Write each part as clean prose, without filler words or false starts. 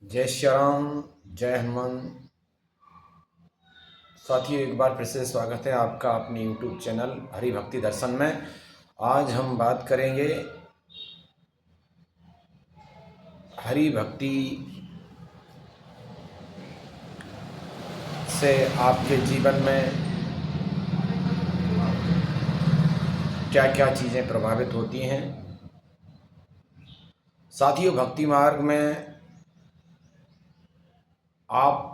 जय श्री राम, जय हनुमान। साथियों, एक बार फिर से स्वागत है आपका अपने YouTube चैनल हरि भक्ति दर्शन में। आज हम बात करेंगे हरि भक्ति से आपके जीवन में क्या क्या चीज़ें प्रभावित होती हैं। साथियों, भक्ति मार्ग में आप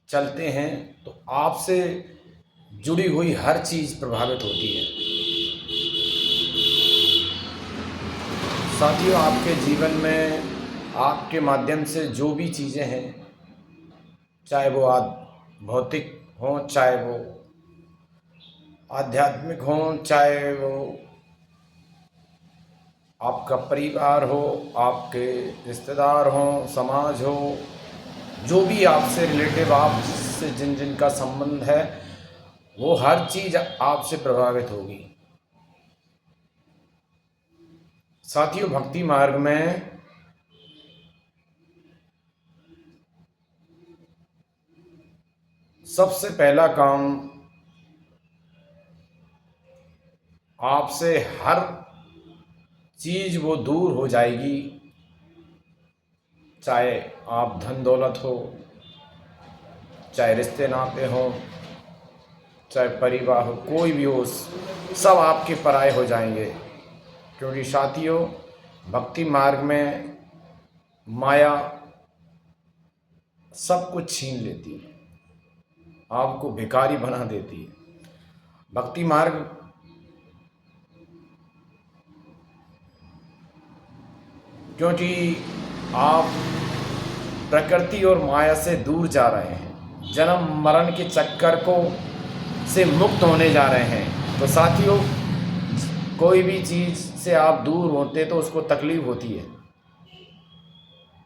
चलते हैं तो आपसे जुड़ी हुई हर चीज़ प्रभावित होती है। साथियों, आपके जीवन में आपके माध्यम से जो भी चीज़ें हैं, चाहे वो भौतिक हों, चाहे वो आध्यात्मिक हों, चाहे वो आपका परिवार हो, आपके रिश्तेदार हों, समाज हो, जो भी आपसे रिलेटिव, आपसे जिन जिन का संबंध है, वो हर चीज़ आपसे प्रभावित होगी। साथियों, भक्ति मार्ग में सबसे पहला काम आपसे हर चीज़ वो दूर हो जाएगी, चाहे आप धन दौलत हो, चाहे रिश्ते नाते हो, चाहे परिवार हो, कोई भी हो, सब आपके पराये हो जाएंगे। क्योंकि साथियों, भक्ति मार्ग में माया सब कुछ छीन लेती है, आपको भिखारी बना देती है। भक्ति मार्ग क्योंकि आप प्रकृति और माया से दूर जा रहे हैं, जन्म मरण के चक्कर को से मुक्त होने जा रहे हैं। तो साथियों, कोई भी चीज़ से आप दूर होते तो उसको तकलीफ होती है।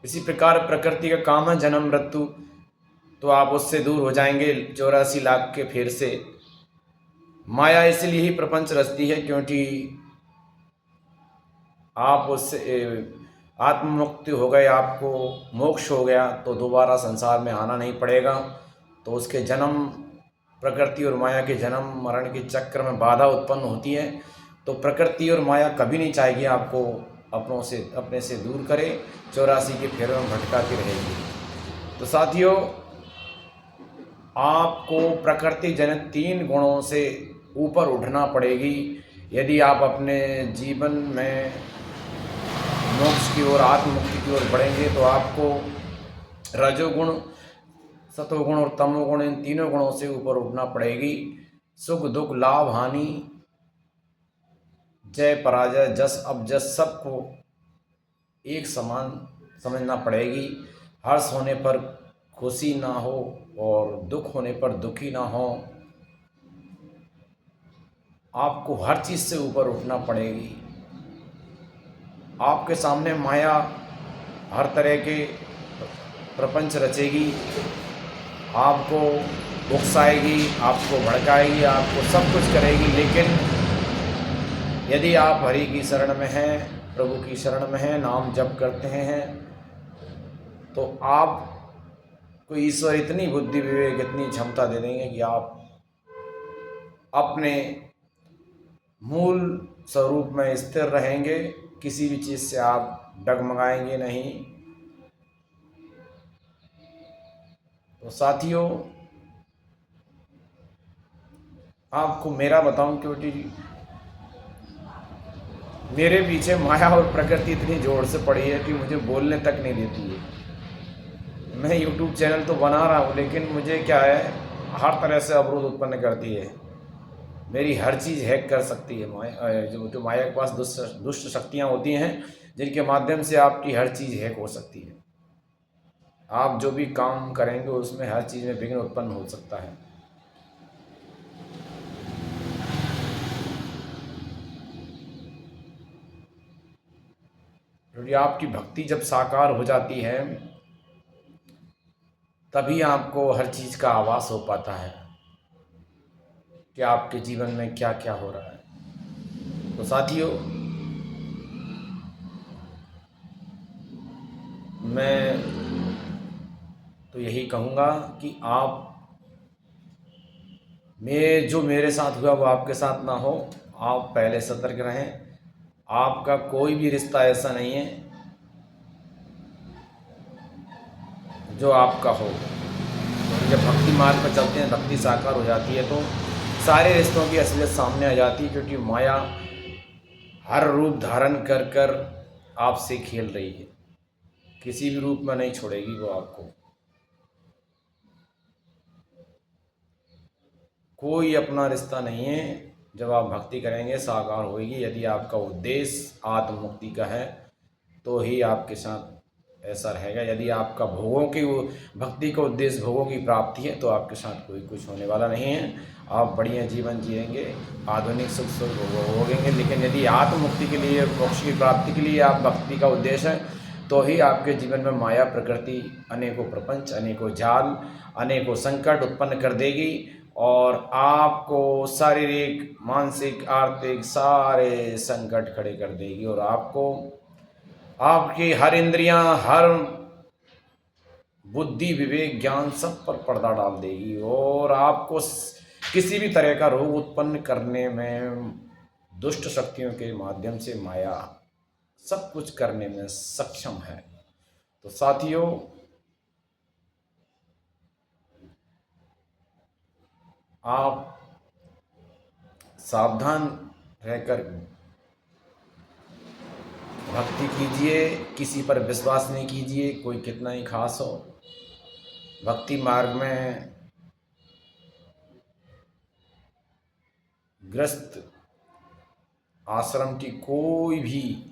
इसी प्रकार प्रकृति का काम है जन्म मृत्यु, तो आप उससे दूर हो जाएंगे 84 लाख के फेर से। माया इसलिए ही प्रपंच रचती है क्योंकि आप उससे आत्म मुक्ति हो गए, आपको मोक्ष हो गया, तो दोबारा संसार में आना नहीं पड़ेगा। तो उसके जन्म, प्रकृति और माया के जन्म मरण के चक्र में बाधा उत्पन्न होती है। तो प्रकृति और माया कभी नहीं चाहेगी आपको अपने से दूर करे, 84 के फेरों में भटकाती रहेगी। तो साथियों, आपको प्रकृति जनित 3 गुणों से ऊपर उठना पड़ेगी यदि आप अपने जीवन में मोक्ष की ओर, आत्म मुक्ति की ओर बढ़ेंगे। तो आपको रजोगुण, सतोगुण और तमोगुण, इन तीनों गुणों से ऊपर उठना पड़ेगी। सुख दुख, लाभ हानि, जय पराजय, जस अपजस, सबको एक समान समझना पड़ेगी। हर्ष होने पर खुशी ना हो और दुख होने पर दुखी ना हो। आपको हर चीज़ से ऊपर उठना पड़ेगी। आपके सामने माया हर तरह के प्रपंच रचेगी, आपको उकसाएगी, आपको भड़काएगी, आपको सब कुछ करेगी। लेकिन यदि आप हरि की शरण में हैं, प्रभु की शरण में हैं, नाम जप करते हैं, तो आपको ईश्वर इतनी बुद्धि विवेक, इतनी क्षमता दे देंगे कि आप अपने मूल स्वरूप में स्थिर रहेंगे। किसी भी चीज़ से आप डगमगाएंगे नहीं। तो साथियों, आपको मेरा बताऊं, क्योंकि मेरे पीछे माया और प्रकृति इतनी जोर से पड़ी है कि मुझे बोलने तक नहीं देती है। मैं YouTube चैनल तो बना रहा हूँ, लेकिन मुझे क्या है, हर तरह से अवरोध उत्पन्न करती है। मेरी हर चीज़ हैक कर सकती है माया। जो माया के पास दुष्ट शक्तियाँ होती हैं, जिनके माध्यम से आपकी हर चीज़ हैक हो सकती है। आप जो भी काम करेंगे उसमें हर चीज़ में विघ्न उत्पन्न हो सकता है। क्योंकि आपकी भक्ति जब साकार हो जाती है, तभी आपको हर चीज़ का आभास हो पाता है कि आपके जीवन में क्या क्या हो रहा है। तो साथियों, मैं तो यही कहूँगा कि आप जो मेरे साथ हुआ वो आपके साथ ना हो। आप पहले सतर्क रहें। आपका कोई भी रिश्ता ऐसा नहीं है जो आपका हो। जब भक्ति मार्ग पर चलते हैं, भक्ति साकार हो जाती है, तो सारे रिश्तों की असलियत सामने आ जाती है, क्योंकि माया हर रूप धारण कर कर आपसे खेल रही है। किसी भी रूप में नहीं छोड़ेगी वो आपको। कोई अपना रिश्ता नहीं है। जब आप भक्ति करेंगे साकार होगी। यदि आपका उद्देश्य आत्म मुक्ति का है तो ही आपके साथ ऐसा रहेगा। यदि आपका भोगों की भक्ति का उद्देश्य भोगों की प्राप्ति है तो आपके साथ कोई कुछ होने वाला नहीं है। आप बढ़िया जीवन जिएंगे, आधुनिक सुख सुख भोगेंगे। लेकिन यदि आत्म मुक्ति के लिए, मोक्ष की प्राप्ति के लिए आप भक्ति का उद्देश्य है तो ही आपके जीवन में माया प्रकृति अनेकों प्रपंच, अनेकों जाल, अनेकों संकट उत्पन्न कर देगी और आपको शारीरिक, मानसिक, आर्थिक सारे संकट खड़े कर देगी और आपको आपकी हर इंद्रियां, हर बुद्धि, विवेक, ज्ञान सब पर पर्दा डाल देगी और आपको किसी भी तरह का रोग उत्पन्न करने में दुष्ट शक्तियों के माध्यम से माया सब कुछ करने में सक्षम है। तो साथियों, आप सावधान रहकर भक्ति कीजिए। किसी पर विश्वास नहीं कीजिए, कोई कितना ही खास हो। भक्ति मार्ग में ग्रस्त आश्रम की कोई भी